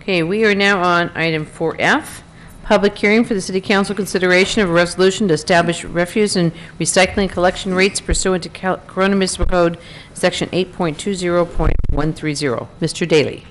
Okay, we are now on item 4F, public hearing for the City Council consideration of a resolution to establish refuse and recycling collection rates pursuant to Corona Municipal Code, Section 8.20.130. Mr. Daly.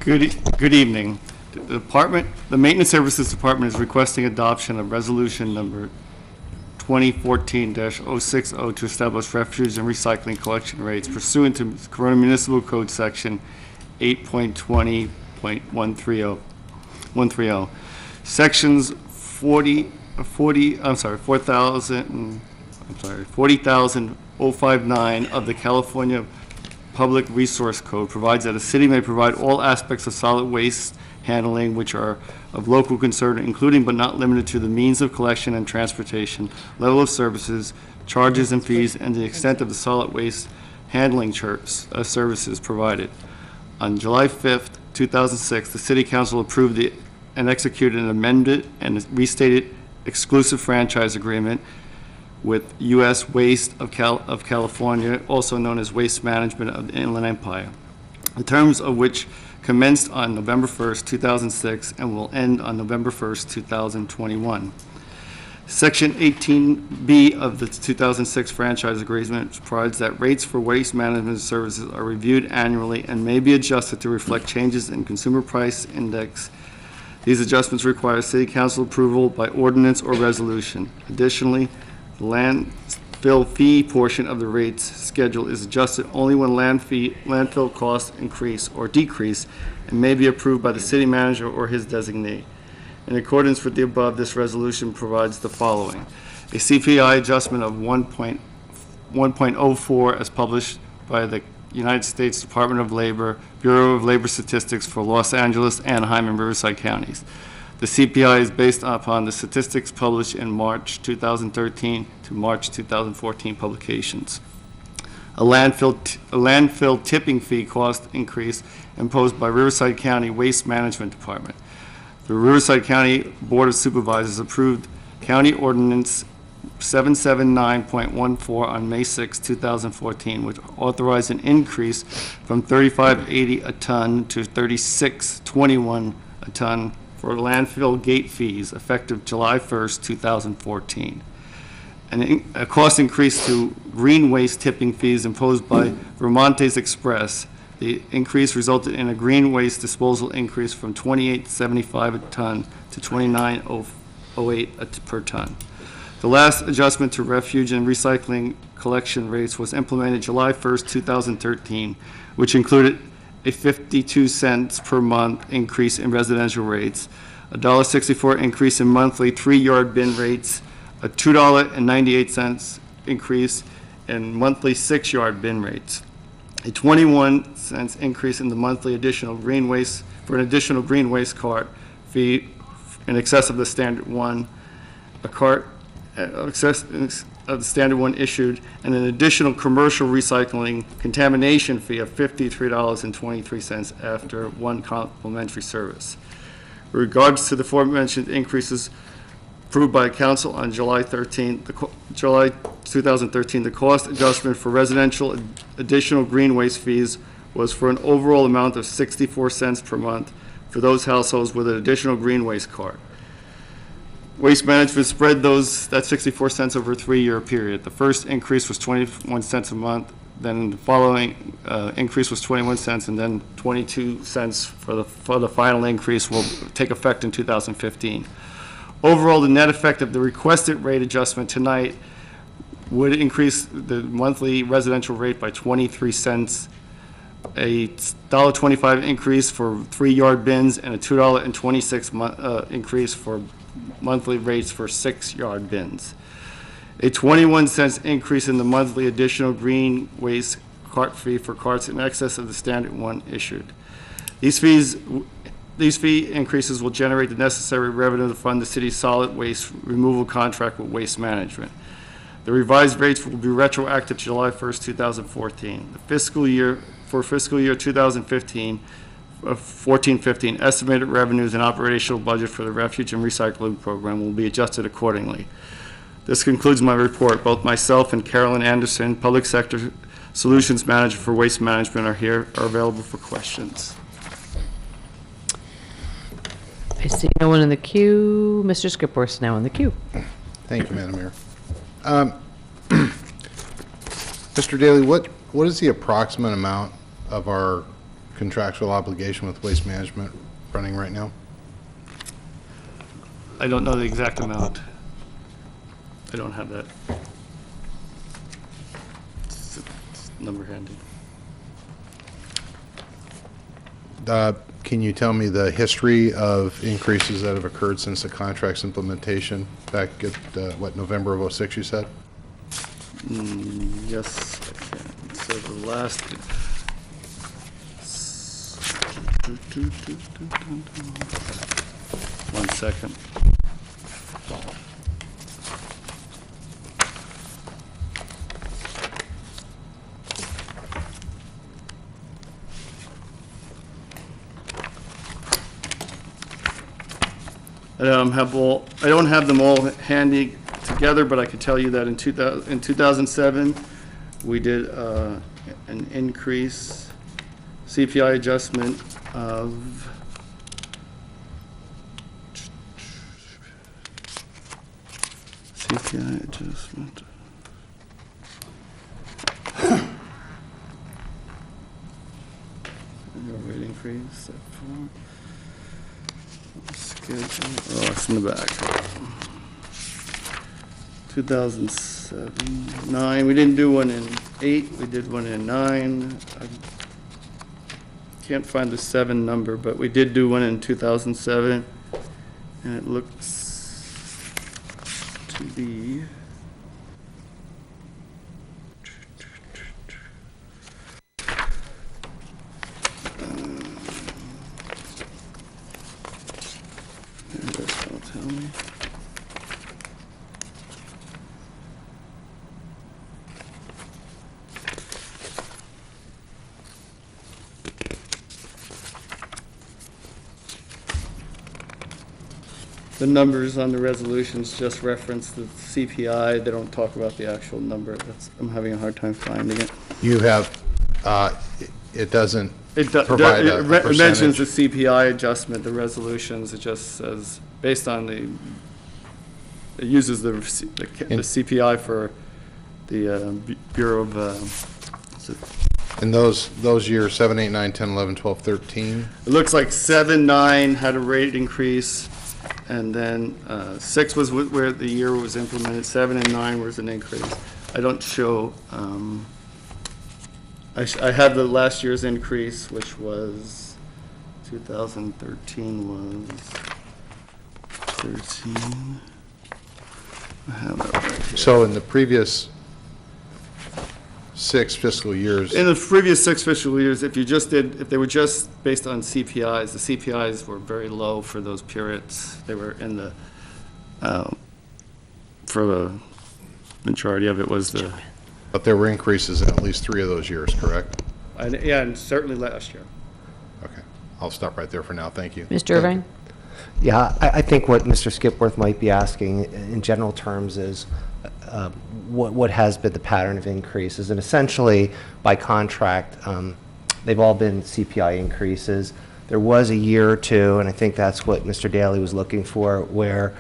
Good evening. The Maintenance Services Department is requesting adoption of resolution number 2014-060 to establish refuse and recycling collection rates pursuant to Corona Municipal Code Section 8.20.130. Sections 40,059 of the California Public Resource Code provides that a city may provide all aspects of solid waste handling which are of local concern, including but not limited to the means of collection and transportation, level of services, charges and fees, and the extent of the solid waste handling services provided. On July 5th, 2006, the City Council approved and executed an amended and restated exclusive franchise agreement with U.S. Waste of California, also known as Waste Management of the Inland Empire, the terms of which commenced on November 1st, 2006, and will end on November 1st, 2021. Section 18B of the 2006 franchise agreement provides that rates for waste management services are reviewed annually and may be adjusted to reflect changes in consumer price index. These adjustments require City Council approval by ordinance or resolution. Additionally, the landfill fee portion of the rates schedule is adjusted only when landfill costs increase or decrease and may be approved by the city manager or his designee. In accordance with the above, this resolution provides the following: a CPI adjustment of 1.04 as published by the United States Department of Labor, Bureau of Labor Statistics for Los Angeles, Anaheim, and Riverside counties. The CPI is based upon the statistics published in March 2013 to March 2014 publications. A landfill tipping fee cost increase imposed by Riverside County Waste Management Department. The Riverside County Board of Supervisors approved County Ordinance 779.14 on May 6, 2014, which authorized an increase from $35.80 a ton to $36.21 a ton for landfill gate fees effective July 1st, 2014. A cost increase to green waste tipping fees imposed by Vermontes Express. The increase resulted in a green waste disposal increase from $28.75 a ton to $29.08 per ton. The last adjustment to refuge and recycling collection rates was implemented July 1st, 2013, which included a 52 cents per month increase in residential rates, a $1.64 increase in monthly 3-yard bin rates, a $2.98 increase in monthly 6-yard bin rates, a 21 cents increase in the monthly additional green waste for an additional green waste cart fee in excess of the standard one, a cart excess of the standard one issued, and an additional commercial recycling contamination fee of $53.23 after one complimentary service. With regards to the aforementioned increases approved by Council on July 2013, the cost adjustment for residential additional green waste fees was for an overall amount of 64 cents per month for those households with an additional green waste cart. Waste Management spread that 64 cents over a 3-year period. The first increase was 21 cents a month, then the following increase was 21 cents, and then 22 cents for the final increase will take effect in 2015. Overall, the net effect of the requested rate adjustment tonight would increase the monthly residential rate by 23 cents, a $1.25 increase for 3-yard bins, and a $2.26 increase for monthly rates for 6-yard bins. A 21 cents increase in the monthly additional green waste cart fee for carts in excess of the standard one issued. These fee increases will generate the necessary revenue to fund the city's solid waste removal contract with Waste Management. The revised rates will be retroactive to July 1st, 2014. The fiscal year 2015, 14-15, estimated revenues and operational budget for the refuge and recycling program will be adjusted accordingly. This concludes my report. Both myself and Carolyn Anderson, Public Sector Solutions Manager for Waste Management, are available for questions. I see no one in the queue. Mr. Skipworth's now in the queue. Thank you, Madam Mayor. Mr. Daly, what is the approximate amount of our contractual obligation with Waste Management running right now? I don't know the exact amount. I don't have that number handy. Can you tell me the history of increases that have occurred since the contract's implementation back at, November of '06, you said? Yes, I can. So the last. One second. I don't have them all handy together, but I could tell you that in 2007, we did an increase, CPI adjustment of CPI adjustment. Rate increase. Oh, it's in the back. 2007, 9. We didn't do one in 8. We did one in 9. I can't find the 7 number, but we did do one in 2007, and it looks to be. Tell me. The numbers on the resolutions just reference the CPI. They don't talk about the actual number. I'm having a hard time finding it. You have, it doesn't It provide a mentions the percentage. CPI adjustment, the resolutions. It just says, based on it uses the CPI for the Bureau of, In those years, 7, 8, 9, 10, 11, 12, 13, it looks like 7, 9 had a rate increase, and then 6 was where the year was implemented, 7 and 9 was an increase. I don't show, I have the last year's increase, which was 2013 was 13. I have that right here. so in the previous 6 fiscal years, In the previous 6 fiscal years, if they were just based on CPIs, the CPIs were very low for those periods. They were in the, for the majority of it was the, but there were increases in at least 3 of those years, correct? yeah, and certainly last year. Okay, I'll stop right there for now, thank you. Mr. Irvine? Yeah, I think what Mr. Skipworth might be asking in general terms is what has been the pattern of increases. And essentially, by contract, they've all been CPI increases. There was a year or two, and I think that's what Mr. Daly was looking for, where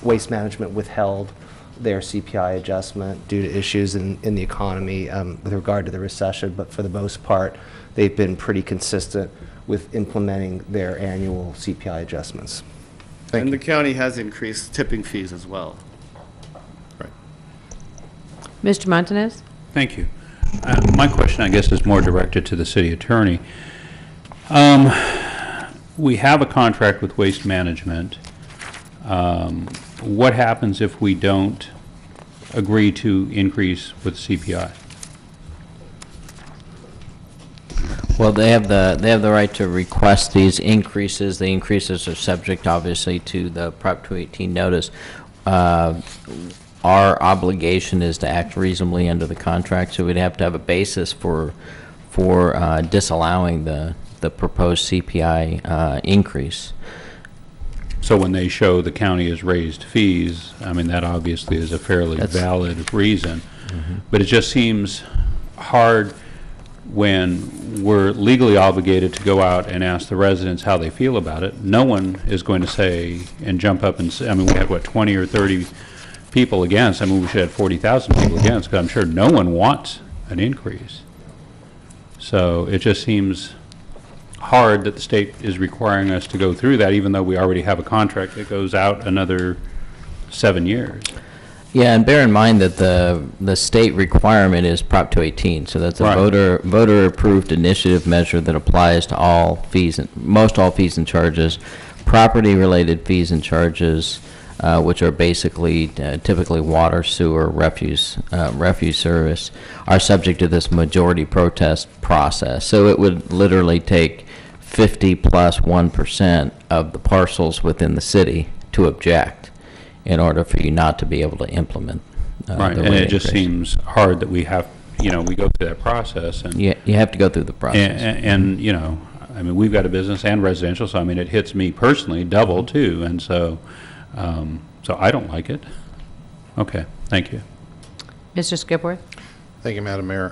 Waste Management withheld their CPI adjustment due to issues in the economy with regard to the recession. But for the most part, they've been pretty consistent with implementing their annual CPI adjustments. Thank And you. the county has increased tipping fees as well. Right. Mr. Montanez? Thank you. My question, I guess, is more directed to the city attorney. We have a contract with Waste Management. What happens if we don't agree to increase with CPI? Well, they have the right to request these increases. The increases are subject, obviously, to the Prop 218 notice. Our obligation is to act reasonably under the contract, so we'd have to have a basis for disallowing the proposed CPI increase. So when they show the county has raised fees, I mean, that obviously is a fairly valid reason. But it just seems hard when we're legally obligated to go out and ask the residents how they feel about it, no one is going to say and jump up and say, I mean, we had, what, 20 or 30 people against. I mean, we should have 40,000 people against, because I'm sure no one wants an increase. So it just seems hard that the state is requiring us to go through that, even though we already have a contract that goes out another 7 years. Yeah, and bear in mind that the state requirement is Prop 218, so that's a Right. voter-approved initiative measure that applies to all fees, most all fees and charges. Property-related fees and charges, which are basically typically water, sewer, refuse service, are subject to this majority protest process. So it would literally take 50 plus 1% of the parcels within the city to object in order for you not to be able to implement Right, the and rate it just increase. seems hard that we have, we go through that process, and, You have to go through the process. and, I mean, we've got a business and residential, so I mean, it hits me personally double too, and so, so I don't like it. Okay, thank you. Mr. Skipworth? Thank you, Madam Mayor.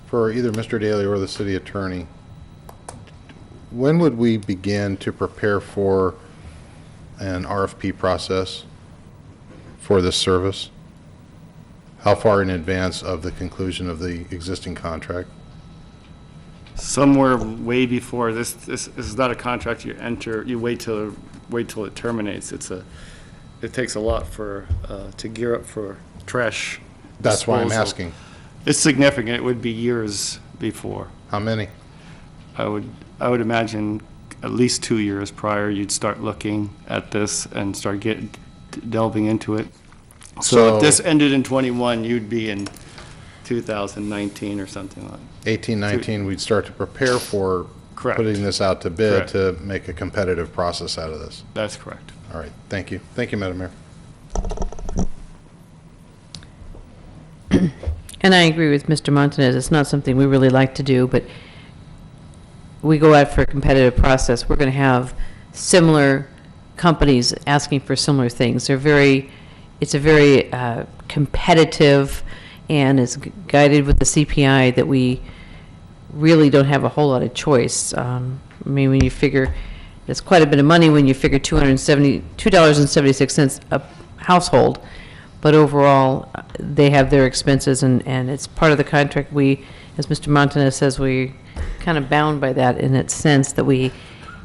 For either Mr. Daly or the city attorney, when would we begin to prepare for an RFP process for this service? How far in advance of the conclusion of the existing contract? Somewhere way before, this is not a contract you enter, you wait till it terminates. It takes a lot to gear up for trash That's why I'm disposal. asking. It's significant. It would be years before. How many? I would imagine at least 2 years prior, you'd start looking at this and start delving into it. So if this ended in '21, you'd be in 2019 or something like. 18, 19, we'd start to prepare for Correct. putting this out to bid Correct. to make a competitive process out of this. That's correct. All right, thank you. Thank you, Madam Mayor. And I agree with Mr. Montanez. It's not something we really like to do, but we go out for a competitive process. We're going to have similar companies asking for similar things. It's a very competitive, and it's guided with the CPI that we really don't have a whole lot of choice. I mean, when you figure, it's quite a bit of money when you figure $2.76 a household, but overall, they have their expenses, and it's part of the contract. We, as Mr. Montanez says, we kind of bound by that in its sense that we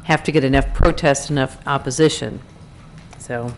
have to get enough protest, enough opposition. So